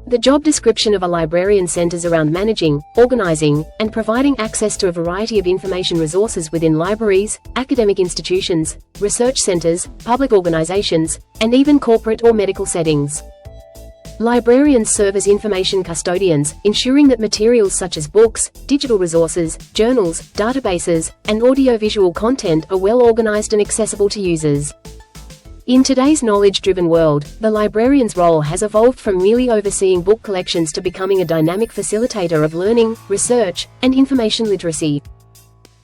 The job description of a librarian centers around managing, organizing, and providing access to a variety of information resources within libraries, academic institutions, research centers, public organizations, and even corporate or medical settings. Librarians serve as information custodians, ensuring that materials such as books, digital resources, journals, databases, and audiovisual content are well organized and accessible to users. In today's knowledge-driven world, the librarian's role has evolved from merely overseeing book collections to becoming a dynamic facilitator of learning, research, and information literacy.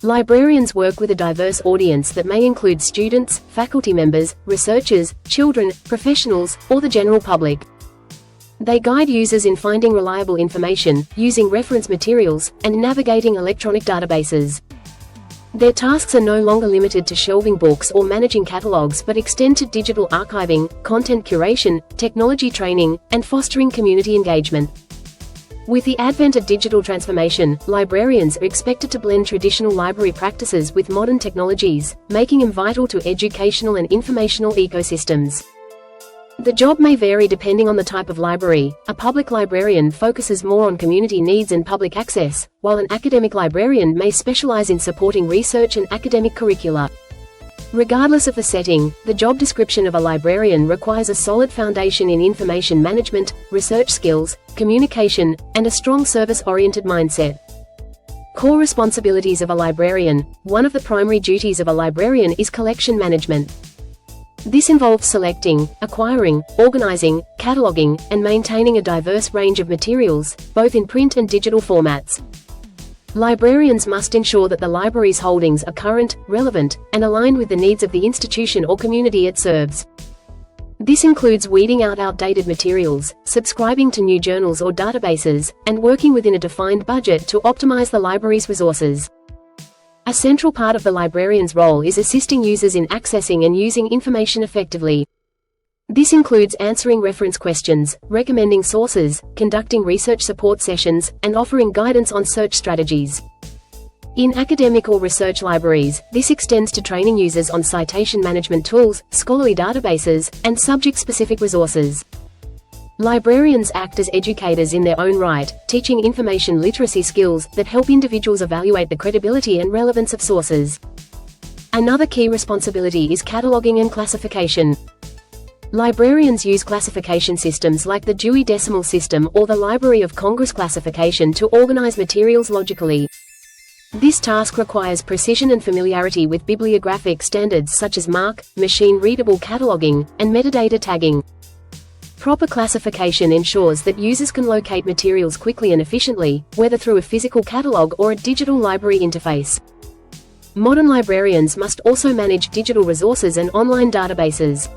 Librarians work with a diverse audience that may include students, faculty members, researchers, children, professionals, or the general public. They guide users in finding reliable information, using reference materials, and navigating electronic databases. Their tasks are no longer limited to shelving books or managing catalogues but extend to digital archiving, content curation, technology training, and fostering community engagement. With the advent of digital transformation, librarians are expected to blend traditional library practices with modern technologies, making them vital to educational and informational ecosystems. The job may vary depending on the type of library. A public librarian focuses more on community needs and public access, while an academic librarian may specialize in supporting research and academic curricula. Regardless of the setting, the job description of a librarian requires a solid foundation in information management, research skills, communication, and a strong service-oriented mindset. Core responsibilities of a librarian. One of the primary duties of a librarian is collection management. This involves selecting, acquiring, organizing, cataloging, and maintaining a diverse range of materials, both in print and digital formats. Librarians must ensure that the library's holdings are current, relevant, and aligned with the needs of the institution or community it serves. This includes weeding out outdated materials, subscribing to new journals or databases, and working within a defined budget to optimize the library's resources. A central part of the librarian's role is assisting users in accessing and using information effectively. This includes answering reference questions, recommending sources, conducting research support sessions, and offering guidance on search strategies. In academic or research libraries, this extends to training users on citation management tools, scholarly databases, and subject-specific resources. Librarians act as educators in their own right, teaching information literacy skills that help individuals evaluate the credibility and relevance of sources. Another key responsibility is cataloging and classification. Librarians use classification systems like the Dewey Decimal System or the Library of Congress classification to organize materials logically. This task requires precision and familiarity with bibliographic standards such as MARC, machine-readable cataloging, and metadata tagging. Proper classification ensures that users can locate materials quickly and efficiently, whether through a physical catalog or a digital library interface. Modern librarians must also manage digital resources and online databases.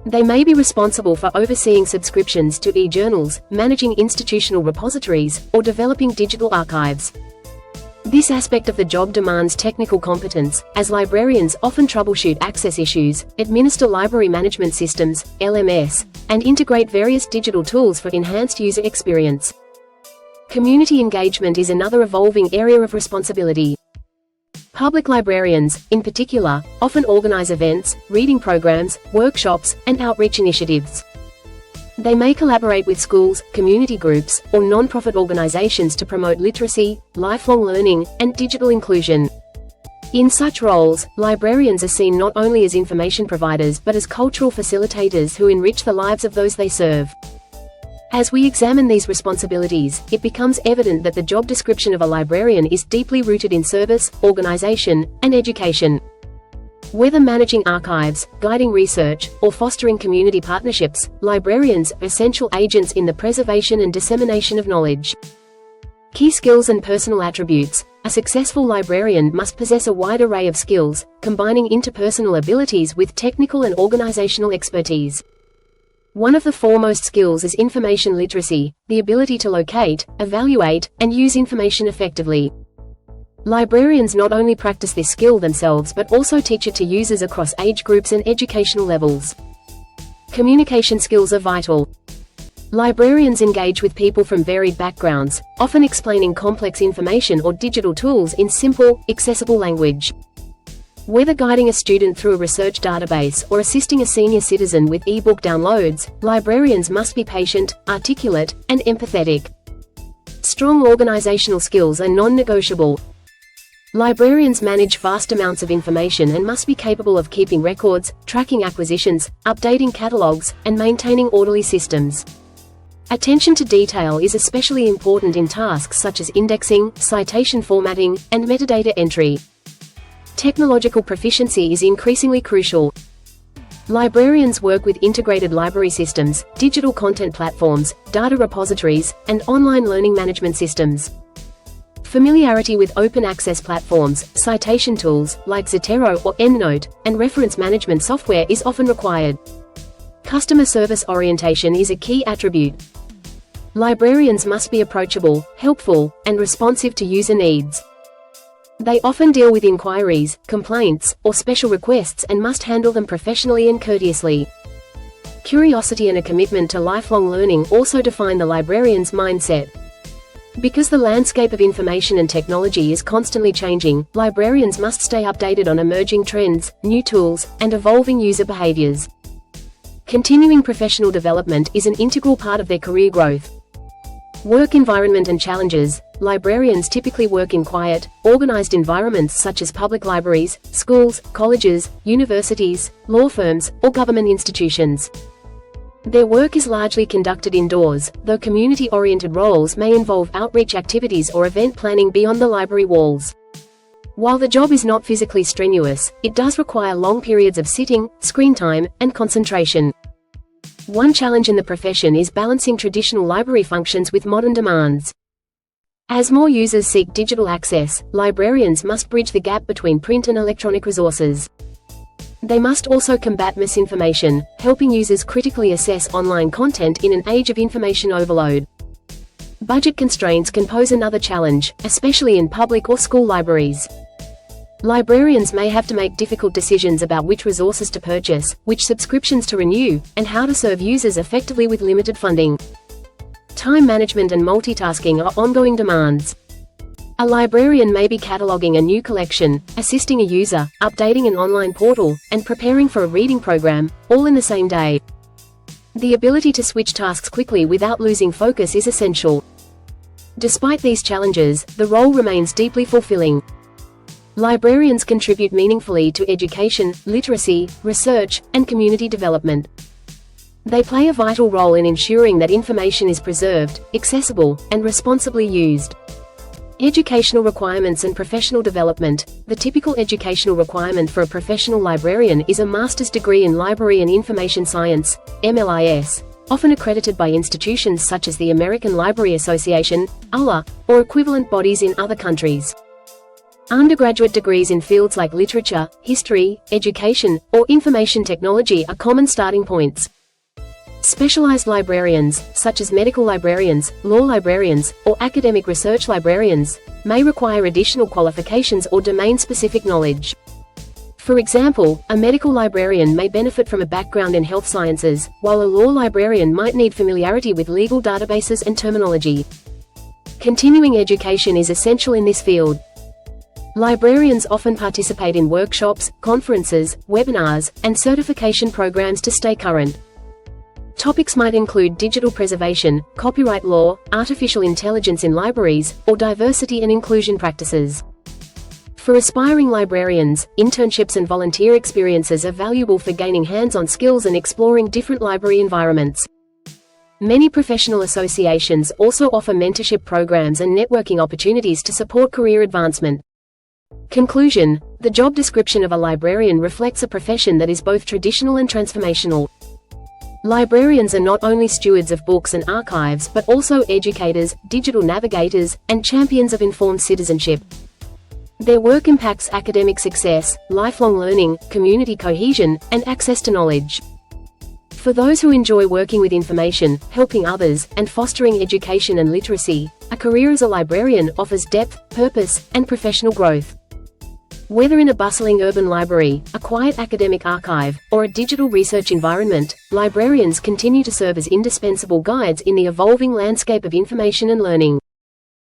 They may be responsible for overseeing subscriptions to e-journals, managing institutional repositories, or developing digital archives. This aspect of the job demands technical competence, as librarians often troubleshoot access issues, administer library management systems, LMS, and integrate various digital tools for enhanced user experience. Community engagement is another evolving area of responsibility. Public librarians, in particular, often organize events, reading programs, workshops, and outreach initiatives. They may collaborate with schools, community groups, or non-profit organizations to promote literacy, lifelong learning, and digital inclusion. In such roles, librarians are seen not only as information providers but as cultural facilitators who enrich the lives of those they serve. As we examine these responsibilities, it becomes evident that the job description of a librarian is deeply rooted in service, organization, and education. Whether managing archives, guiding research, or fostering community partnerships, librarians are essential agents in the preservation and dissemination of knowledge. Key skills and personal attributes. A successful librarian must possess a wide array of skills, combining interpersonal abilities with technical and organizational expertise. One of the foremost skills is information literacy, the ability to locate, evaluate, and use information effectively. Librarians not only practice this skill themselves but also teach it to users across age groups and educational levels. Communication skills are vital. Librarians engage with people from varied backgrounds, often explaining complex information or digital tools in simple, accessible language. Whether guiding a student through a research database or assisting a senior citizen with e-book downloads, librarians must be patient, articulate, and empathetic. Strong organizational skills are non-negotiable. Librarians manage vast amounts of information and must be capable of keeping records, tracking acquisitions, updating catalogues, and maintaining orderly systems. Attention to detail is especially important in tasks such as indexing, citation formatting, and metadata entry. Technological proficiency is increasingly crucial. Librarians work with integrated library systems, digital content platforms, data repositories, and online learning management systems. Familiarity with open access platforms, citation tools, like Zotero or EndNote, and reference management software is often required. Customer service orientation is a key attribute. Librarians must be approachable, helpful, and responsive to user needs. They often deal with inquiries, complaints, or special requests and must handle them professionally and courteously. Curiosity and a commitment to lifelong learning also define the librarian's mindset. Because the landscape of information and technology is constantly changing, librarians must stay updated on emerging trends, new tools, and evolving user behaviors. Continuing professional development is an integral part of their career growth. Work environment and challenges. Librarians typically work in quiet, organized environments such as public libraries, schools, colleges, universities, law firms, or government institutions. Their work is largely conducted indoors, though community-oriented roles may involve outreach activities or event planning beyond the library walls. While the job is not physically strenuous, it does require long periods of sitting, screen time, and concentration. One challenge in the profession is balancing traditional library functions with modern demands. As more users seek digital access, librarians must bridge the gap between print and electronic resources. They must also combat misinformation, helping users critically assess online content in an age of information overload. Budget constraints can pose another challenge, especially in public or school libraries. Librarians may have to make difficult decisions about which resources to purchase, which subscriptions to renew, and how to serve users effectively with limited funding. Time management and multitasking are ongoing demands. A librarian may be cataloging a new collection, assisting a user, updating an online portal, and preparing for a reading program, all in the same day. The ability to switch tasks quickly without losing focus is essential. Despite these challenges, the role remains deeply fulfilling. Librarians contribute meaningfully to education, literacy, research, and community development. They play a vital role in ensuring that information is preserved, accessible, and responsibly used. Educational requirements and professional development. The typical educational requirement for a professional librarian is a master's degree in Library and Information Science, MLIS, often accredited by institutions such as the American Library Association, ALA, or equivalent bodies in other countries. Undergraduate degrees in fields like literature, history, education, or information technology are common starting points. Specialized librarians, such as medical librarians, law librarians, or academic research librarians, may require additional qualifications or domain-specific knowledge. For example, a medical librarian may benefit from a background in health sciences, while a law librarian might need familiarity with legal databases and terminology. Continuing education is essential in this field. Librarians often participate in workshops, conferences, webinars, and certification programs to stay current. Topics might include digital preservation, copyright law, artificial intelligence in libraries, or diversity and inclusion practices. For aspiring librarians, internships and volunteer experiences are valuable for gaining hands-on skills and exploring different library environments. Many professional associations also offer mentorship programs and networking opportunities to support career advancement. Conclusion: the job description of a librarian reflects a profession that is both traditional and transformational. Librarians are not only stewards of books and archives but also educators, digital navigators, and champions of informed citizenship. Their work impacts academic success, lifelong learning, community cohesion, and access to knowledge. For those who enjoy working with information, helping others, and fostering education and literacy, a career as a librarian offers depth, purpose, and professional growth. Whether in a bustling urban library, a quiet academic archive, or a digital research environment, librarians continue to serve as indispensable guides in the evolving landscape of information and learning.